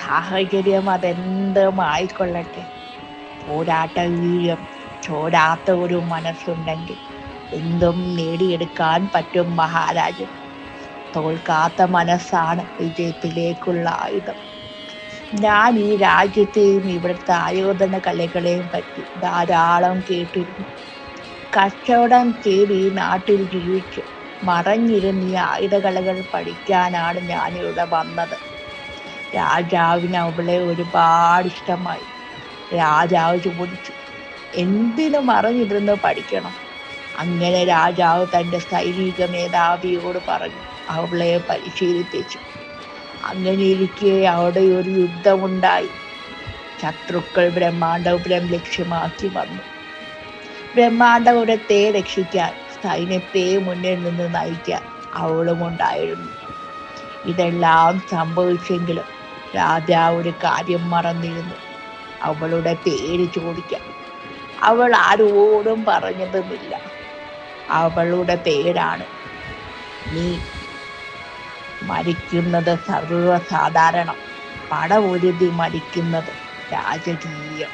സാഹചര്യം അതെന്തുമായിക്കൊള്ളട്ടെ, പോരാട്ട വീര്യം ചോരാത്ത ഒരു മനസ്സുണ്ടെങ്കിൽ എന്തും നേടിയെടുക്കാൻ പറ്റും മഹാരാജൻ. തോൽക്കാത്ത മനസ്സാണ് വിജയത്തിലേക്കുള്ള ആയുധം. ഞാൻ ഈ രാജ്യത്തെയും ഇവിടുത്തെ ആയോധന കലകളെയും പറ്റി ധാരാളം കേട്ടിരുന്നു. കച്ചവടം ചെയ്ത് ഈ നാട്ടിൽ ജീവിച്ച് മറഞ്ഞിരുന്ന് ഈ ആയുധകലകൾ പഠിക്കാനാണ് ഞാനിവിടെ വന്നത്. രാജാവിന് അവളെ ഒരുപാട് ഇഷ്ടമായി. രാജാവ് ചോദിച്ചു, എന്തിനു മറഞ്ഞിരുന്ന് പഠിക്കണം? അങ്ങനെ രാജാവ് തൻ്റെ സൈനിക മേധാവിയോട് പറഞ്ഞു അവളെ പരിശീലിപ്പിച്ചു. അങ്ങനെ ഇരിക്കെ അവിടെ ഒരു യുദ്ധമുണ്ടായി. ശത്രുക്കൾ ബ്രഹ്മാണ്ഡപുരം ലക്ഷ്യമാക്കി വന്നു. ബ്രഹ്മാണ്ഡപുരത്തെ രക്ഷിക്കാൻ, സൈന്യത്തെ മുന്നിൽ നിന്ന് നയിക്കാൻ അവളും ഉണ്ടായിരുന്നു. ഇതെല്ലാം സംഭവിച്ചെങ്കിലും രാജാവ് ഒരു കാര്യം മറന്നിരുന്നു, അവളുടെ പേര് ചോദിക്കാൻ. അവൾ ആരോടും പറഞ്ഞതുമില്ല. അവളുടെ പേരാണ് നീ. മരിക്കുന്നത് സർവ്വസാധാരണം, പടപൊരുതി മരിക്കുന്നത് രാജകീയം.